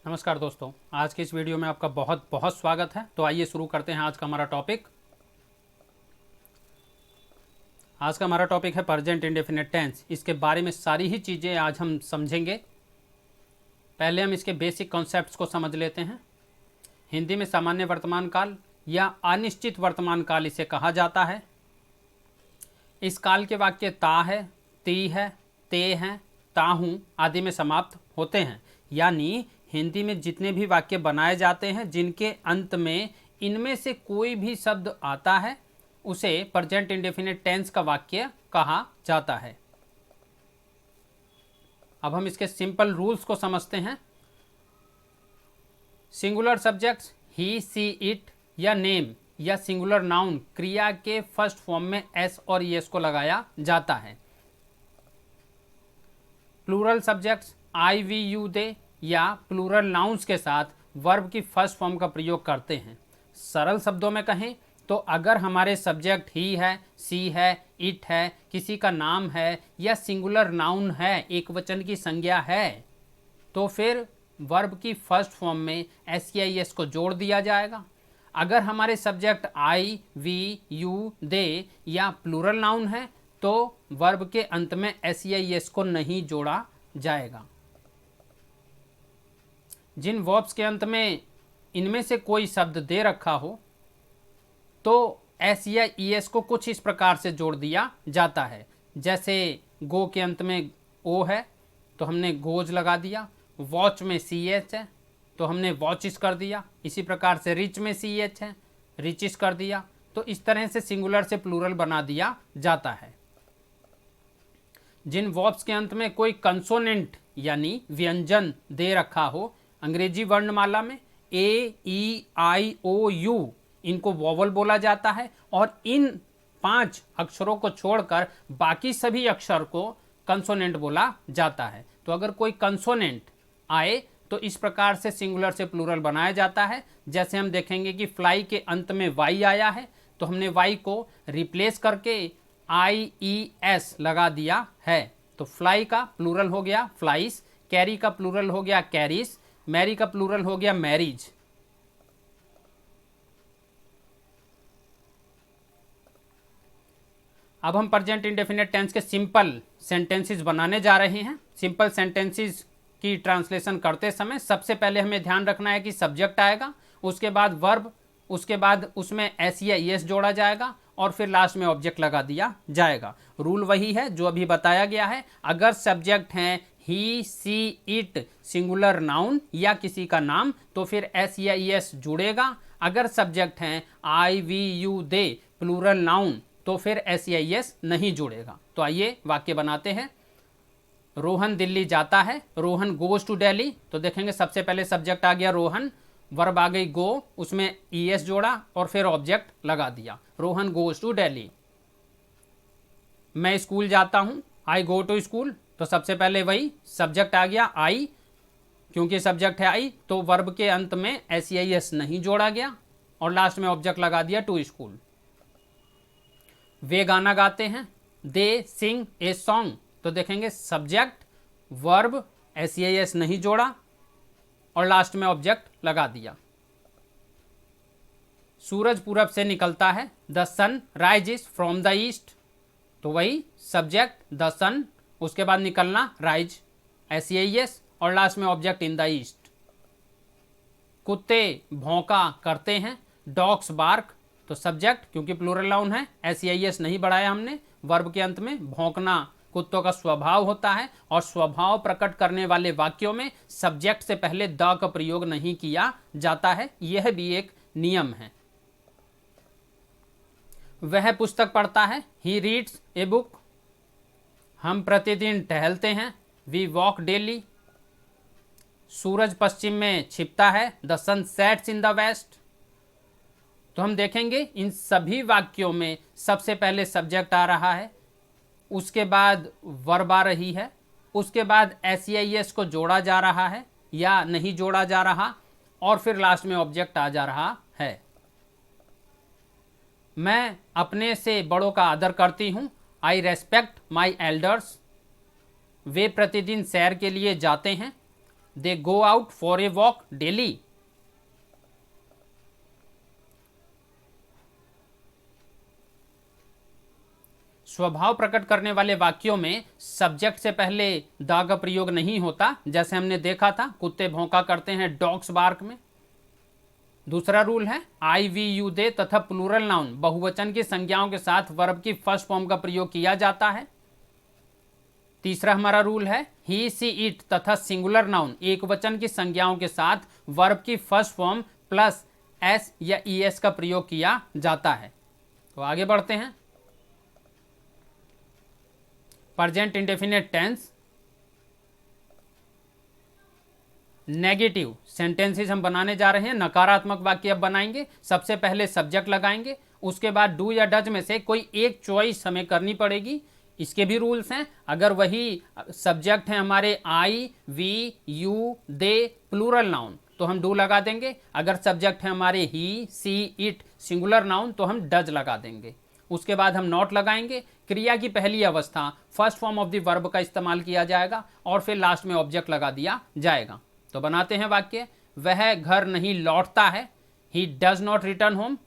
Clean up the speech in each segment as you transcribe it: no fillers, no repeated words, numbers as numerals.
नमस्कार दोस्तों, आज की इस वीडियो में आपका बहुत बहुत स्वागत है। तो आइए शुरू करते हैं आज का हमारा टॉपिक। आज का हमारा टॉपिक है प्रेजेंट इंडेफिनिट टेंस। इसके बारे में सारी ही चीज़ें आज हम समझेंगे। पहले हम इसके बेसिक कॉन्सेप्ट्स को समझ लेते हैं। हिंदी में सामान्य वर्तमान काल या अनिश्चित वर्तमान काल इसे कहा जाता है। इस काल के वाक्य ता है, ती है, ते हैं, ताहूँ आदि में समाप्त होते हैं। यानी हिंदी में जितने भी वाक्य बनाए जाते हैं जिनके अंत में इनमें से कोई भी शब्द आता है उसे प्रेजेंट इंडेफिनिट टेंस का वाक्य कहा जाता है। अब हम इसके सिंपल रूल्स को समझते हैं। Singular subjects he, she, it या नेम या सिंगुलर नाउन क्रिया के फर्स्ट फॉर्म में एस और ईएस को लगाया जाता है। Plural subjects I, we, you, they या प्लूरल नाउन्स के साथ वर्ब की फर्स्ट फॉर्म का प्रयोग करते हैं। सरल शब्दों में कहें तो अगर हमारे सब्जेक्ट ही है, सी है, इट है, किसी का नाम है या सिंगुलर नाउन है, एक वचन की संज्ञा है, तो फिर वर्ब की फर्स्ट फॉर्म में एस या एस को जोड़ दिया जाएगा। अगर हमारे subject I, we, you, they या प्लूरल नाउन है तो वर्ब के अंत में एस या एस को नहीं जोड़ा जाएगा। जिन वर्ब्स के अंत में इनमें से कोई शब्द दे रखा हो तो एस या ईएस को कुछ इस प्रकार से जोड़ दिया जाता है। जैसे गो के अंत में ओ है तो हमने गोज लगा दिया, वॉच में सी एच है तो हमने वॉचिस कर दिया, इसी प्रकार से रिच में सी एच है, रिचिस कर दिया। तो इस तरह से सिंगुलर से प्लूरल बना दिया जाता है। जिन वर्ब्स के अंत में कोई कंसोनेंट यानी व्यंजन दे रखा हो, अंग्रेजी वर्णमाला में ए, ई, आई, ओ, यू इनको वोवल बोला जाता है और इन 5 अक्षरों को छोड़कर बाकी सभी अक्षर को कंसोनेंट बोला जाता है। तो अगर कोई कंसोनेंट आए तो इस प्रकार से सिंगुलर से प्लूरल बनाया जाता है। जैसे हम देखेंगे कि फ्लाई के अंत में वाई आया है तो हमने वाई को रिप्लेस करके आई, ई, एस लगा दिया है। तो फ्लाई का प्लूरल हो गया फ्लाइस, कैरी का प्लूरल हो गया कैरीज, मैरी का प्लूरल हो गया मैरिज। अब हम प्रेजेंट इंडेफिनिट टेंस के सिंपल सेंटेंसेस बनाने जा रहे हैं। सिंपल सेंटेंसेस की ट्रांसलेशन करते समय सबसे पहले हमें ध्यान रखना है कि सब्जेक्ट आएगा, उसके बाद वर्ब, उसके बाद उसमें एस या एस जोड़ा जाएगा और फिर लास्ट में ऑब्जेक्ट लगा दिया जाएगा। रूल वही है जो अभी बताया गया है। अगर सब्जेक्ट हैं ही, सी, इट सिंगुलर नाउन या किसी का नाम तो फिर एस या एस जुड़ेगा। अगर सब्जेक्ट हैं I, we, you, they plural noun तो फिर एस या एस नहीं जुड़ेगा। तो आइए वाक्य बनाते हैं। रोहन दिल्ली जाता है, रोहन गोज टू दिल्ली। तो देखेंगे सबसे पहले सब्जेक्ट आ गया रोहन, वर्ब आ गई गो, उसमें ईएस जोड़ा और फिर ऑब्जेक्ट लगा दिया, रोहन गोज टू दिल्ली। मैं स्कूल जाता हूं, आई गो टू स्कूल। तो सबसे पहले वही सब्जेक्ट आ गया आई, क्योंकि सब्जेक्ट है आई तो वर्ब के अंत में एस या एस नहीं जोड़ा गया और लास्ट में ऑब्जेक्ट लगा दिया टू स्कूल। वे गाना गाते हैं, दे सिंग ए सॉन्ग। तो देखेंगे सब्जेक्ट, वर्ब, एस या एस नहीं जोड़ा और लास्ट में ऑब्जेक्ट लगा दिया। सूरज पूरब से निकलता है, the sun rises from the east. तो वही सब्जेक्ट द सन, उसके बाद निकलना राइज, एस या एस और लास्ट में ऑब्जेक्ट इन द ईस्ट। कुत्ते भौंका करते हैं, डॉग्स बार्क। तो सब्जेक्ट क्योंकि प्लूरल नाउन है एस या एस नहीं बढ़ाया हमने, वर्ब के अंत में भौंकना कुत्तों का स्वभाव होता है और स्वभाव प्रकट करने वाले वाक्यों में सब्जेक्ट से पहले द का प्रयोग नहीं किया जाता है, यह भी एक नियम है। वह पुस्तक पढ़ता है, ही रीड्स ए बुक। हम प्रतिदिन टहलते हैं, वी वॉक डेली। सूरज पश्चिम में छिपता है, the sun sets in the west. तो हम देखेंगे इन सभी वाक्यों में सबसे पहले सब्जेक्ट आ रहा है, उसके बाद वर्ब आ रही है, उसके बाद एस या एस को जोड़ा जा रहा है या नहीं जोड़ा जा रहा और फिर लास्ट में ऑब्जेक्ट आ जा रहा है। मैं अपने से बड़ों का आदर करती हूँ, आई रेस्पेक्ट माई एल्डर्स। वे प्रतिदिन सैर के लिए जाते हैं, they go out for a walk daily. स्वभाव प्रकट करने वाले वाक्यों में सब्जेक्ट से पहले द का प्रयोग नहीं होता, जैसे हमने देखा था कुत्ते भौंका करते हैं डॉग्स बार्क में। दूसरा रूल है आई वी यू दे तथा प्लूरल नाउन बहुवचन की संज्ञाओं के साथ वर्ब की फर्स्ट फॉर्म का प्रयोग किया जाता है। तीसरा हमारा रूल है ही सी इट तथा सिंगुलर नाउन एक वचन की संज्ञाओं के साथ वर्ब की फर्स्ट फॉर्म प्लस एस या ई एस का प्रयोग किया जाता है। तो आगे बढ़ते हैं। Present indefinite tense, negative sentences हम बनाने जा रहे हैं। नकारात्मक वाक्य अब बनाएंगे। सबसे पहले सब्जेक्ट लगाएंगे, उसके बाद डू या डज में से कोई एक चॉइस हमें करनी पड़ेगी। इसके भी रूल्स हैं। अगर वही सब्जेक्ट है हमारे I we you they plural noun तो हम डू लगा देंगे। अगर सब्जेक्ट है हमारे he she it singular noun तो हम डज लगा देंगे। उसके बाद हम नॉट लगाएंगे। क्रिया की पहली अवस्था first form of the verb का इस्तेमाल किया जाएगा और फिर लास्ट में ऑब्जेक्ट लगा दिया जाएगा। तो बनाते हैं वाक्य। वह घर नहीं लौटता है, he does not return home.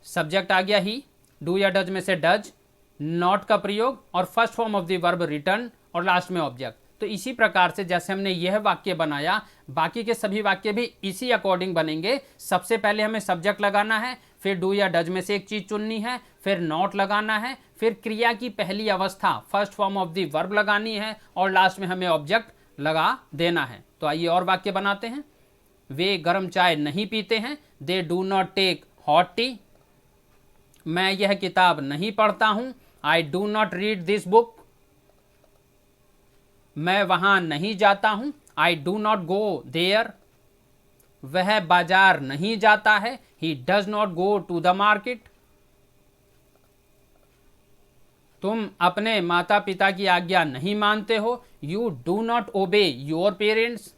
Subject आ गया ही, डू या डज में से डज, नॉट का प्रयोग और first form of the verb return और लास्ट में ऑब्जेक्ट। तो इसी प्रकार से जैसे हमने यह वाक्य बनाया, बाकी के सभी वाक्य भी इसी अकॉर्डिंग बनेंगे। सबसे पहले हमें सब्जेक्ट लगाना है, फिर डू या डज में से एक चीज चुननी है, फिर नॉट लगाना है, फिर क्रिया की पहली अवस्था first form of the verb लगानी है और लास्ट में हमें ऑब्जेक्ट लगा देना है। तो आइए और वाक्य बनाते हैं। वे गर्म चाय नहीं पीते हैं, they do not take hot tea. मैं यह किताब नहीं पढ़ता हूं, I do not read this book. मैं वहां नहीं जाता हूं, I do not go there. वह बाजार नहीं जाता है, he does not go to the market. तुम अपने माता पिता की आज्ञा नहीं मानते हो, you do not obey your parents.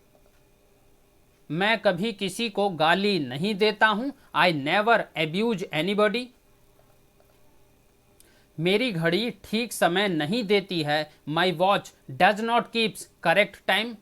मैं कभी किसी को गाली नहीं देता हूं, आई नेवर एब्यूज एनीबॉडी। मेरी घड़ी ठीक समय नहीं देती है, my watch does not keeps correct time.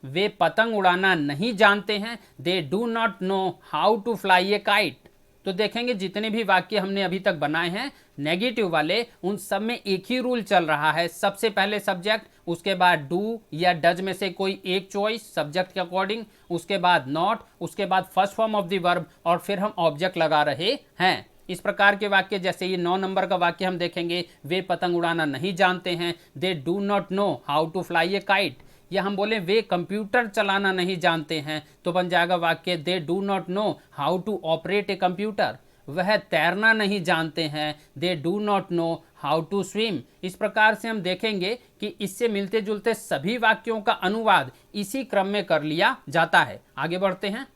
वे पतंग उड़ाना नहीं जानते हैं, they do not know how to fly a kite. तो देखेंगे जितने भी वाक्य हमने अभी तक बनाए हैं नेगेटिव वाले, उन सब में एक ही रूल चल रहा है। सबसे पहले सब्जेक्ट, उसके बाद डू या डज में से कोई एक चॉइस सब्जेक्ट के अकॉर्डिंग, उसके बाद नॉट, उसके बाद first form of the verb और फिर हम ऑब्जेक्ट लगा रहे हैं। इस प्रकार के वाक्य जैसे ये 9 नंबर का वाक्य हम देखेंगे, वे पतंग उड़ाना नहीं जानते हैं, they do not know how to fly a kite. या हम बोले वे कंप्यूटर चलाना नहीं जानते हैं तो बन जाएगा वाक्य they do not know how to operate a computer. वह तैरना नहीं जानते हैं, they do not know how to swim. इस प्रकार से हम देखेंगे कि इससे मिलते जुलते सभी वाक्यों का अनुवाद इसी क्रम में कर लिया जाता है। आगे बढ़ते हैं।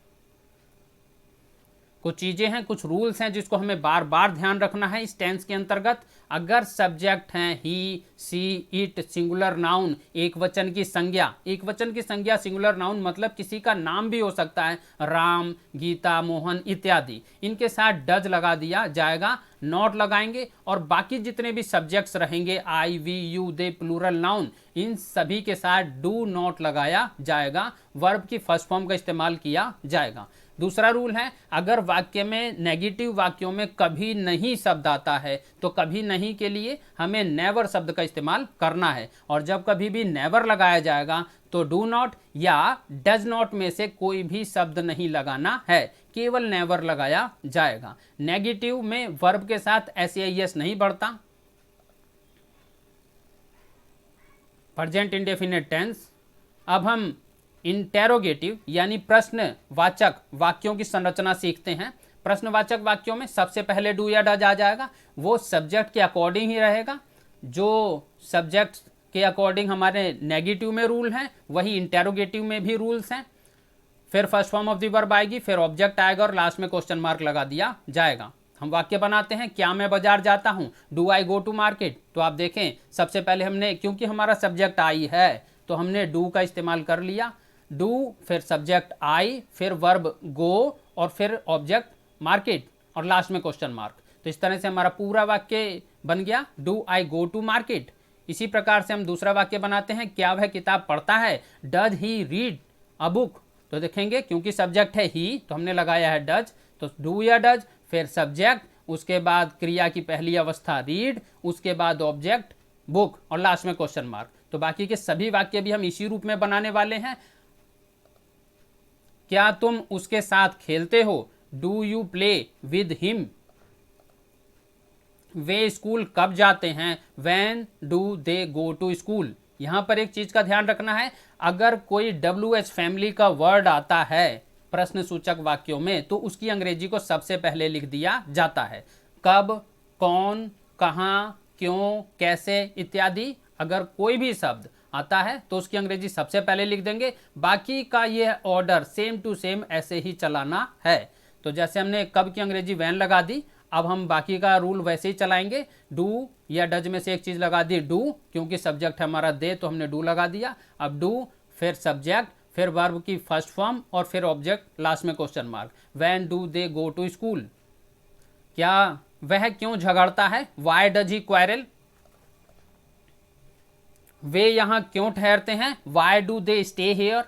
कुछ चीजें हैं, कुछ रूल्स हैं जिसको हमें बार बार ध्यान रखना है इस टेंस के अंतर्गत। अगर सब्जेक्ट हैं ही सी इट सिंगुलर नाउन एक वचन की संज्ञा, एक वचन की संज्ञा सिंगुलर नाउन मतलब किसी का नाम भी हो सकता है, राम, गीता, मोहन इत्यादि, इनके साथ डज लगा दिया जाएगा, नॉट लगाएंगे और बाकी जितने भी सब्जेक्ट्स रहेंगे I we you they plural noun, इन सभी के साथ डू नॉट लगाया जाएगा, वर्ब की फर्स्ट फॉर्म का इस्तेमाल किया जाएगा। दूसरा रूल है, अगर वाक्य में नेगेटिव वाक्यों में कभी नहीं शब्द आता है तो कभी नहीं के लिए हमें नेवर शब्द का इस्तेमाल करना है और जब कभी भी नेवर लगाया जाएगा तो डू नॉट या डज नॉट में से कोई भी शब्द नहीं लगाना है, केवल नेवर लगाया जाएगा। नेगेटिव में वर्ब के साथ एस नहीं बढ़ता। Present indefinite tense. अब हम इंटेरोगेटिव यानी प्रश्नवाचक वाक्यों की संरचना सीखते हैं। प्रश्नवाचक वाक्यों में सबसे पहले डू या डज आ जाएगा, वो सब्जेक्ट के अकॉर्डिंग ही रहेगा। जो सब्जेक्ट के अकॉर्डिंग हमारे नेगेटिव में रूल हैं वही इंटेरोगेटिव में भी रूल्स हैं। फिर first form of the verb आएगी, फिर ऑब्जेक्ट आएगा और लास्ट में क्वेश्चन मार्क लगा दिया जाएगा। हम वाक्य बनाते हैं, क्या मैं बाजार जाता हूं, do I go to market. तो आप देखें सबसे पहले हमने, क्योंकि हमारा सब्जेक्ट आई है तो हमने डू का इस्तेमाल कर लिया। डू, फिर सब्जेक्ट आई, फिर वर्ब गो और फिर ऑब्जेक्ट मार्केट और लास्ट में क्वेश्चन मार्क। तो इस तरह से हमारा पूरा वाक्य बन गया, do I go to market. इसी प्रकार से हम दूसरा वाक्य बनाते हैं, क्या वह किताब पढ़ता है? Does he read a book? तो देखेंगे क्योंकि सब्जेक्ट है ही तो हमने लगाया है डज, तो डू या डज, फिर सब्जेक्ट, उसके बाद क्रिया की पहली अवस्था रीड, उसके बाद ऑब्जेक्ट बुक और लास्ट में क्वेश्चन मार्क। तो बाकी के सभी वाक्य भी हम इसी रूप में बनाने वाले हैं। क्या तुम उसके साथ खेलते हो? Do you play with him? वे स्कूल कब जाते हैं? When do they go to school? यहां पर एक चीज का ध्यान रखना है, अगर कोई WH फैमिली का वर्ड आता है प्रश्न सूचक वाक्यों में तो उसकी अंग्रेजी को सबसे पहले लिख दिया जाता है। कब, कौन, कहाँ, क्यों, कैसे इत्यादि अगर कोई भी शब्द आता है तो उसकी अंग्रेजी सबसे पहले लिख देंगे। बाकी का यह ऑर्डर सेम टू सेम ऐसे ही चलाना है। तो जैसे हमने कब की अंग्रेजी वैन लगा दी, अब हम बाकी का रूल वैसे ही चलाएंगे। डू या डज में से एक चीज लगा दी डू, क्योंकि सब्जेक्ट है हमारा दे तो हमने डू लगा दिया। अब डू, फिर सब्जेक्ट, फिर वर्ब की फर्स्ट फॉर्म और फिर ऑब्जेक्ट, लास्ट में question mark. When do they go to school? क्या वह क्यों झगड़ता है? Why does he quarrel? वे यहां क्यों ठहरते हैं? Why do they stay here?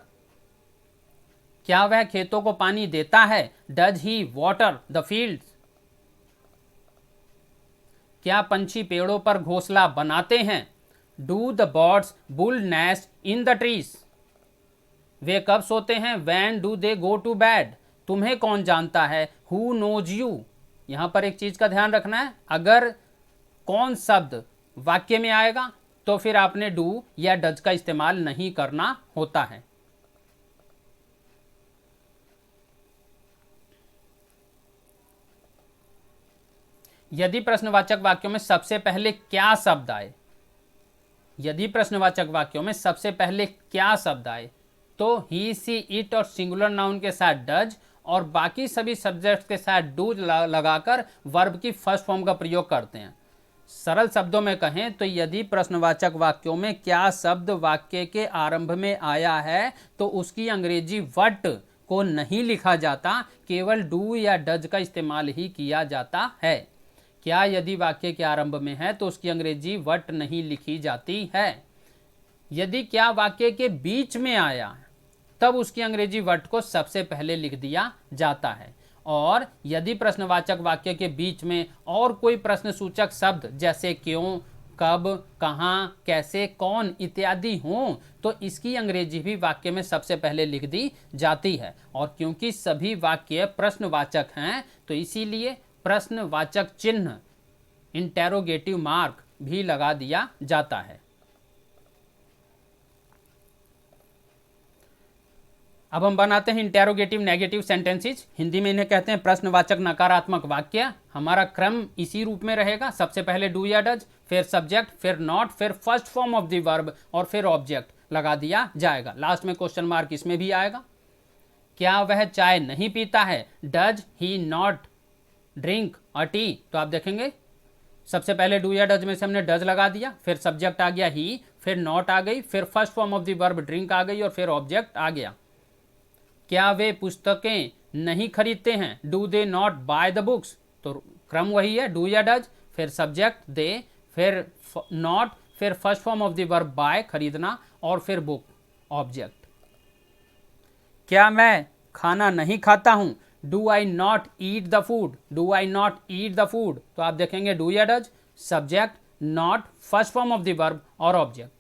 क्या वह खेतों को पानी देता है? Does he water the fields? क्या पंछी पेड़ों पर घोंसला बनाते हैं? Do the birds build nest in the trees? वे कब सोते हैं? When do they go to bed? तुम्हें कौन जानता है? Who knows you? यहां पर एक चीज का ध्यान रखना है, अगर कौन शब्द वाक्य में आएगा तो फिर आपने डू या डज का इस्तेमाल नहीं करना होता है। यदि प्रश्नवाचक वाक्यों में सबसे पहले क्या शब्द आए, यदि प्रश्नवाचक वाक्यों में सबसे पहले क्या शब्द आए तो ही, सी, इट और सिंगुलर नाउन के साथ डज और बाकी सभी सब्जेक्ट के साथ डू लगाकर वर्ब की फर्स्ट फॉर्म का प्रयोग करते हैं। सरल शब्दों में कहें तो यदि प्रश्नवाचक वाक्यों में क्या शब्द वाक्य के आरंभ में आया है तो उसकी अंग्रेजी व्हाट को नहीं लिखा जाता, केवल डू या डज का इस्तेमाल ही किया जाता है। क्या यदि वाक्य के आरंभ में है तो उसकी अंग्रेजी व्हाट नहीं लिखी जाती है। यदि क्या वाक्य के बीच में आया तब उसकी अंग्रेजी व्हाट को सबसे पहले लिख दिया जाता है। और यदि प्रश्नवाचक वाक्य के बीच में और कोई प्रश्न सूचक शब्द जैसे क्यों, कब, कहाँ, कैसे, कौन इत्यादि हों तो इसकी अंग्रेजी भी वाक्य में सबसे पहले लिख दी जाती है। और क्योंकि सभी वाक्य प्रश्नवाचक हैं तो इसीलिए प्रश्नवाचक चिन्ह इंटेरोगेटिव मार्क भी लगा दिया जाता है। अब हम बनाते हैं इंटेरोगेटिव नेगेटिव सेंटेंसेस, हिंदी में इन्हें कहते हैं प्रश्नवाचक नकारात्मक वाक्य। हमारा क्रम इसी रूप में रहेगा, सबसे पहले डू या डज, फिर सब्जेक्ट, फिर नॉट, फिर first form of the verb और फिर ऑब्जेक्ट लगा दिया जाएगा। लास्ट में क्वेश्चन मार्क इसमें भी आएगा। क्या वह चाय नहीं पीता है? Does he not drink a T? तो आप देखेंगे सबसे पहले डू या डज में से हमने डज लगा दिया, फिर सब्जेक्ट आ गया ही, फिर नॉट आ गई, फिर first form of the verb drink आ गई और फिर ऑब्जेक्ट आ गया। क्या वे पुस्तकें नहीं खरीदते हैं? Do they not by the books? तो क्रम वही है, डू या डज, फिर सब्जेक्ट दे, फिर नॉट, फिर first form of the verb bye खरीदना और फिर बुक ऑब्जेक्ट। क्या मैं खाना नहीं खाता हूं? Do I not eat the food? Do I not eat the food? तो आप देखेंगे डू या does, subject, not, first form of the verb और ऑब्जेक्ट।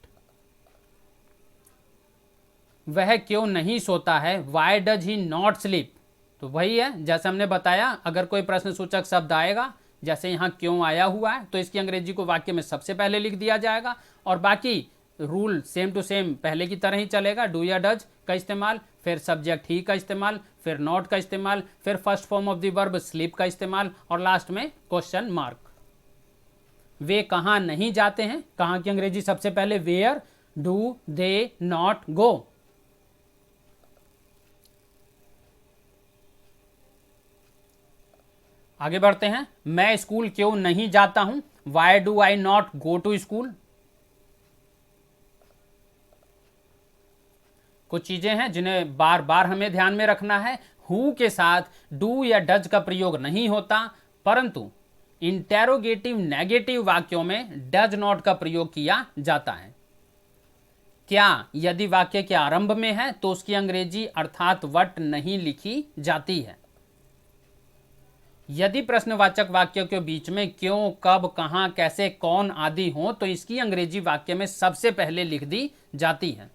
वह क्यों नहीं सोता है? Why does he not sleep? तो वही है जैसे हमने बताया, अगर कोई प्रश्न सूचक शब्द आएगा जैसे यहाँ क्यों आया हुआ है तो इसकी अंग्रेजी को वाक्य में सबसे पहले लिख दिया जाएगा और बाकी रूल सेम टू सेम पहले की तरह ही चलेगा। डू या डज का इस्तेमाल, फिर सब्जेक्ट ही का इस्तेमाल, फिर नॉट का इस्तेमाल, फिर first form of the verb sleep का इस्तेमाल और लास्ट में क्वेश्चन मार्क। वे कहाँ नहीं जाते हैं? कहाँ की अंग्रेजी सबसे पहले where do they not go? आगे बढ़ते हैं। मैं स्कूल क्यों नहीं जाता हूं? Why do I not go to school? कुछ चीजें हैं जिन्हें बार बार हमें ध्यान में रखना है। हु के साथ डू या डज का प्रयोग नहीं होता, परंतु इंटेरोगेटिव नेगेटिव वाक्यों में डज नॉट का प्रयोग किया जाता है। क्या यदि वाक्य के आरंभ में है तो उसकी अंग्रेजी अर्थात वट नहीं लिखी जाती है। यदि प्रश्नवाचक वाक्य के बीच में क्यों, कब, कहां, कैसे, कौन आदि हो तो इसकी अंग्रेजी वाक्य में सबसे पहले लिख दी जाती है।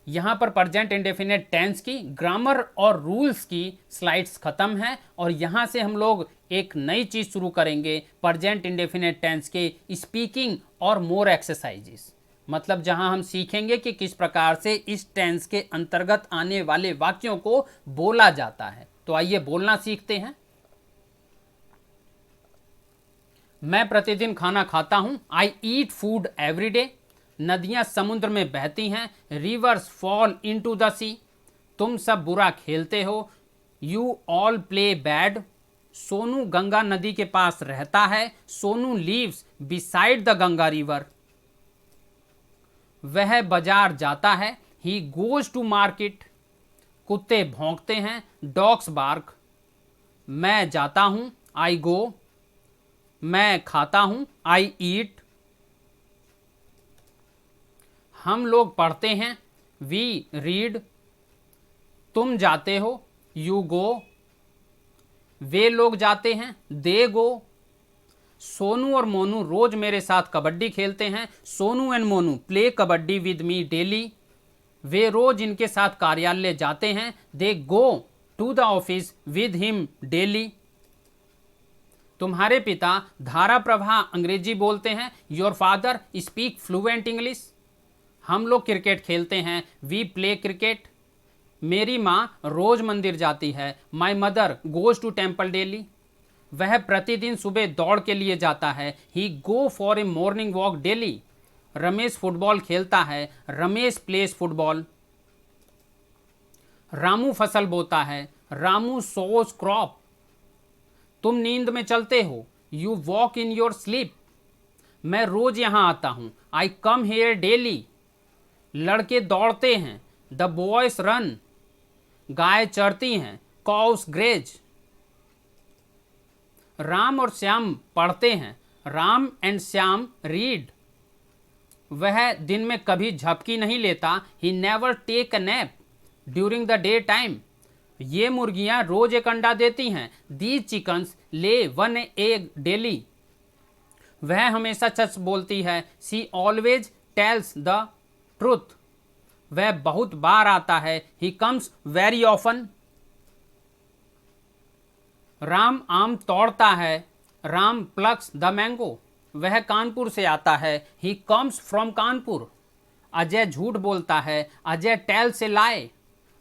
यहां पर प्रेजेंट इंडेफिनिट टेंस की ग्रामर और रूल्स की स्लाइड्स खत्म है और यहां से हम लोग एक नई चीज शुरू करेंगे, प्रेजेंट इंडेफिनिट टेंस के स्पीकिंग और मोर एक्सरसाइजेस। मतलब जहां हम सीखेंगे कि किस प्रकार से इस टेंस के अंतर्गत आने वाले वाक्यों को बोला जाता है। तो आइए बोलना सीखते हैं। मैं प्रतिदिन खाना खाता हूं। I eat food every day. नदियां समुद्र में बहती हैं। Rivers fall into the sea. तुम सब बुरा खेलते हो। You all play bad. Sonu Ganga नदी के पास रहता है। Sonu lives beside the Ganga river. वह बाजार जाता है। He goes to market. कुत्ते भौंकते हैं। Dogs bark. मैं जाता हूं। आई गो। मैं खाता हूं। आई ईट। हम लोग पढ़ते हैं। We read. तुम जाते हो। You go. वे लोग जाते हैं। दे गो। सोनू और मोनू रोज मेरे साथ कबड्डी खेलते हैं। Sonu and Monu play kabaddi with me daily. वे रोज इनके साथ कार्यालय जाते हैं। They go to the office with him daily. तुम्हारे पिता धारा प्रवाह अंग्रेजी बोलते हैं। Your father speak fluent English. हम लोग क्रिकेट खेलते हैं। We play cricket. मेरी माँ रोज मंदिर जाती है। My mother goes to temple daily. वह प्रतिदिन सुबह दौड़ के लिए जाता है। He go for a morning walk daily. Ramesh football खेलता है। Ramesh plays football. रामू फसल बोता है। Ramu sows crop. तुम नींद में चलते हो। You walk in your sleep. मैं रोज यहां आता हूं। I come here daily. लड़के दौड़ते हैं। The boys run. गाय चरती हैं। कॉव्स ग्रेज। राम और श्याम पढ़ते हैं। Ram and Shyam read. वह दिन में कभी झपकी नहीं लेता। He never take a nap during the day time. ये मुर्गियां रोज एक अंडा देती हैं। दीज चिकन्स ले 1 एग डेली। वह हमेशा सच बोलती है। सी ऑलवेज टेल्स द ट्रूथ। वह बहुत बार आता है। He comes very often. Ram आम तोड़ता है। Ram plucks the mango. वह कानपुर से आता है। He comes from Kanpur. Ajay झूठ बोलता है। अजय टेल्स ए लाई।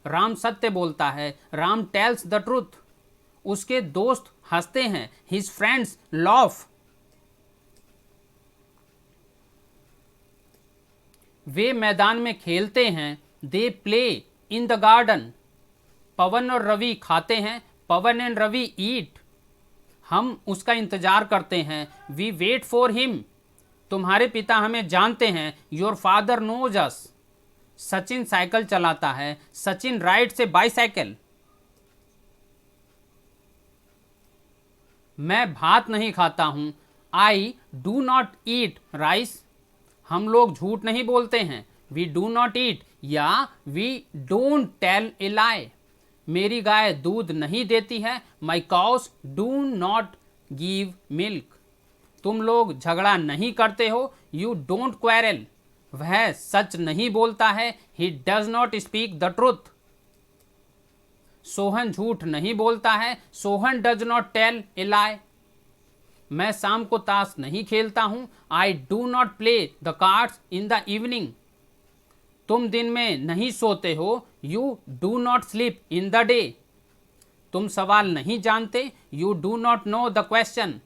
राम सत्य बोलता है। Ram tells the truth. उसके दोस्त हंसते हैं। His friends loaf. वे मैदान में खेलते हैं। They play in the garden. Pawan और रवि खाते हैं। Pawan and Ravi eat. हम उसका इंतजार करते हैं। We wait for him. तुम्हारे पिता हमें जानते हैं। Your father knows us. Sachin cycle चलाता है। Sachin rides a bicycle. मैं भात नहीं खाता हूं। I do not eat rice. हम लोग झूठ नहीं बोलते हैं। वी डू नॉट ईट या we don't tell a lie. मेरी गाय दूध नहीं देती है। My cows do not give milk. तुम लोग झगड़ा नहीं करते हो। You don't quarrel. वह सच नहीं बोलता है। He does not speak the truth. Sohan झूठ नहीं बोलता है। Sohan does not tell a lie. मैं शाम को ताश नहीं खेलता हूं। I do not play the cards in the evening. तुम दिन में नहीं सोते हो। You do not sleep in the day. तुम सवाल नहीं जानते। You do not know the question.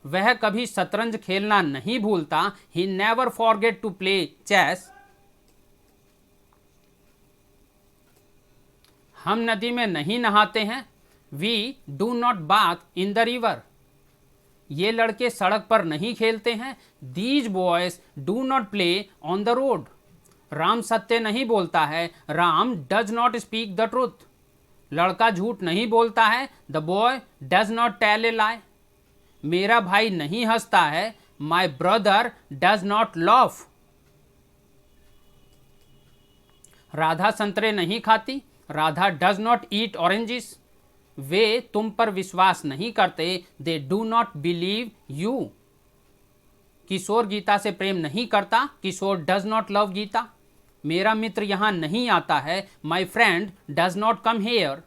वह कभी शतरंज खेलना नहीं भूलता। He never forget to play chess. हम नदी में नहीं नहाते हैं। We do not bath in the river. ये लड़के सड़क पर नहीं खेलते हैं। These boys do not play on the road. Ram सत्य नहीं बोलता है। Ram does not speak the truth. लड़का झूठ नहीं बोलता है, the boy does not tell a lie. मेरा भाई नहीं हंसता है, my brother does not laugh. Radha संतरे नहीं खाती, Radha does not eat oranges. वे तुम पर विश्वास नहीं करते, they do not believe you. Kishore Geeta से प्रेम नहीं करता, Kishore does not love Geeta. मेरा मित्र यहां नहीं आता है, my friend does not come here.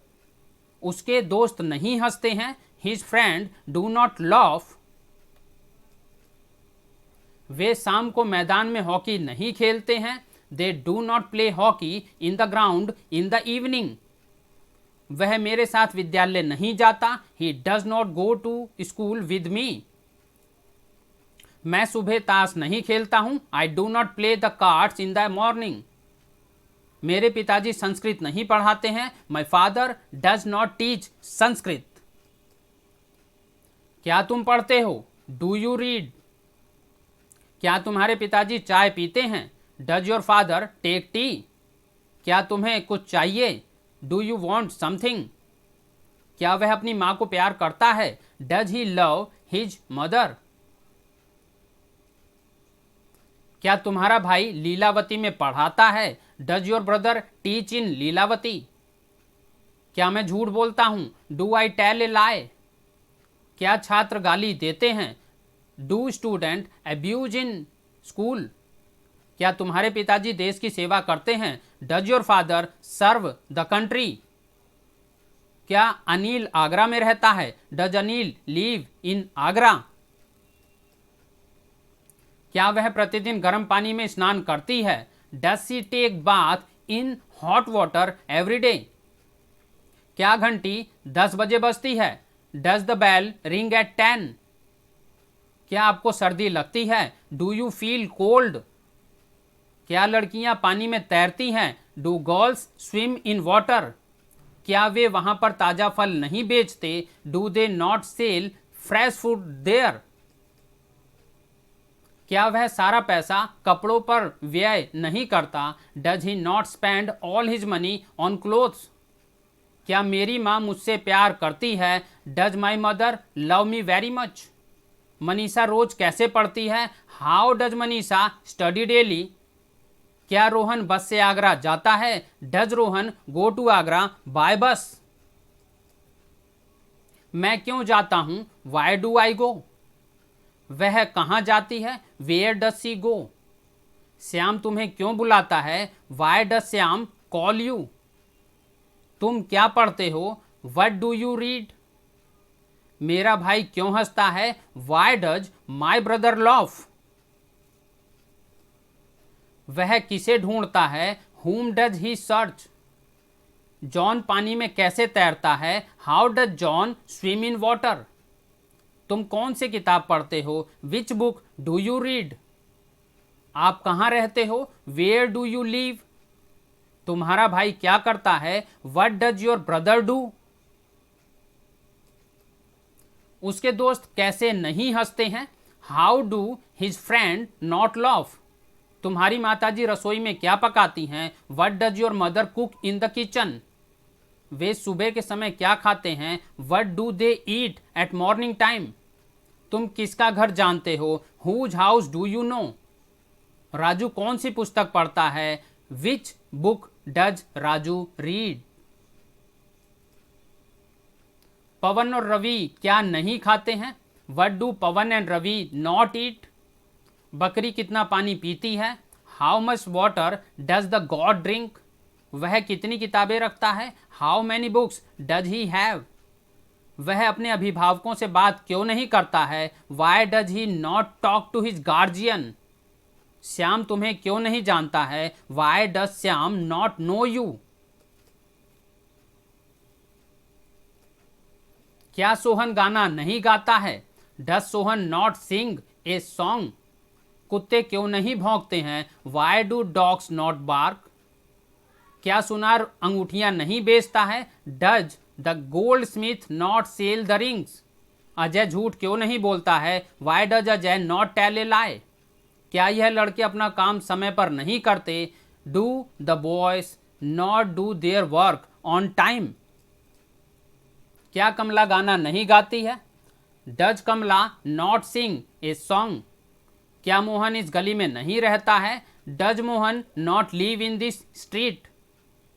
उसके दोस्त नहीं हंसते हैं, his friend do not laugh. वे शाम को मैदान में हॉकी नहीं खेलते हैं, they do not play hockey in the ground in the evening. वह मेरे साथ विद्यालय नहीं जाता, he does not go to school with me. मैं सुबह ताश नहीं खेलता हूं, I do not play the cards in the morning. मेरे पिताजी संस्कृत नहीं पढ़ाते हैं, my father does not teach Sanskrit. क्या तुम पढ़ते हो, डू यू रीड। क्या तुम्हारे पिताजी चाय पीते हैं, does your father take tea. क्या तुम्हें कुछ चाहिए, डू यू वॉन्ट समथिंग। क्या वह अपनी माँ को प्यार करता है, does he love his mother. क्या तुम्हारा भाई लीलावती में पढ़ाता है, does your brother teach in Lilavati. क्या मैं झूठ बोलता हूं, do I tell a lie. क्या छात्र गाली देते हैं, do student abuse in school. क्या तुम्हारे पिताजी देश की सेवा करते हैं, does your father serve the country. क्या अनिल आगरा में रहता है, does Anil live in Agra. क्या वह प्रतिदिन गर्म पानी में स्नान करती है, does she take bath in hot water every day. क्या घंटी 10 बजे बजती है, does the bell ring at 10। क्या आपको सर्दी लगती है, डू यू फील कोल्ड। क्या लड़कियां पानी में तैरती हैं, do girls swim in water. क्या वे वहां पर ताजा फल नहीं बेचते, do they not sell fresh food there. क्या वह सारा पैसा कपड़ों पर व्यय नहीं करता, does he not spend all his money on clothes. क्या मेरी माँ मुझसे प्यार करती है, does my mother love me very much. Manisha रोज कैसे पढ़ती है, how does Manisha study daily. क्या रोहन बस से आगरा जाता है, does Rohan go to Agra by bus. मैं क्यों जाता हूं, वाई डू आई गो। वह कहाँ जाती है, वेयर डज सी गो। श्याम तुम्हें क्यों बुलाता है, why does Shyam call you. तुम क्या पढ़ते हो, व्हाट डू यू रीड। मेरा भाई क्यों हंसता है, why does my brother loaf. वह किसे ढूंढता है, whom does he search. John पानी में कैसे तैरता है, how does John swim in water. तुम कौन सी किताब पढ़ते हो, which book do you read. आप कहाँ रहते हो, वेयर डू यू लिव। तुम्हारा भाई क्या करता है, what does your brother do. उसके दोस्त कैसे नहीं हंसते हैं, how do his friend not laugh. तुम्हारी माताजी रसोई में क्या पकाती हैं, what does your mother cook in the kitchen. वे सुबह के समय क्या खाते हैं, what do they eat at morning time. तुम किसका घर जानते हो, whose house do you know. Raju कौन सी पुस्तक पढ़ता है, which book does Raju read. Pawan और रवि क्या नहीं खाते हैं, what do Pawan and Ravi not eat. बकरी कितना पानी पीती है, how much water does the goat drink. वह कितनी किताबें रखता है, how many books does he have. वह अपने अभिभावकों से बात क्यों नहीं करता है, why does he not talk to his guardian. Shyam तुम्हें क्यों नहीं जानता है, why does Shyam not know you. क्या सोहन गाना नहीं गाता है, does Sohan not sing a song. कुत्ते क्यों नहीं भौंकते हैं, why do dogs not bark. क्या सुनार अंगूठियां नहीं बेचता है, does the gold smith not sell the rings. Ajay झूठ क्यों नहीं बोलता है, why does Ajay not tell a lie. क्या यह लड़के अपना काम समय पर नहीं करते, do the boys not do their work on time. क्या कमला गाना नहीं गाती है? Does Kamla not sing a song? क्या मोहन इस गली में नहीं रहता है? Does Mohan not live in this street?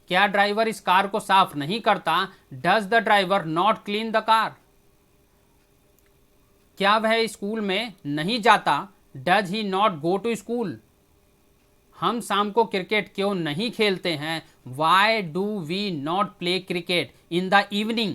क्या ड्राइवर इस कार को साफ नहीं करता? Does the driver not clean the car? क्या वह स्कूल में नहीं जाता? Does he not go to school? हम शाम को क्रिकेट क्यों नहीं खेलते हैं? Why do we not play cricket in the evening?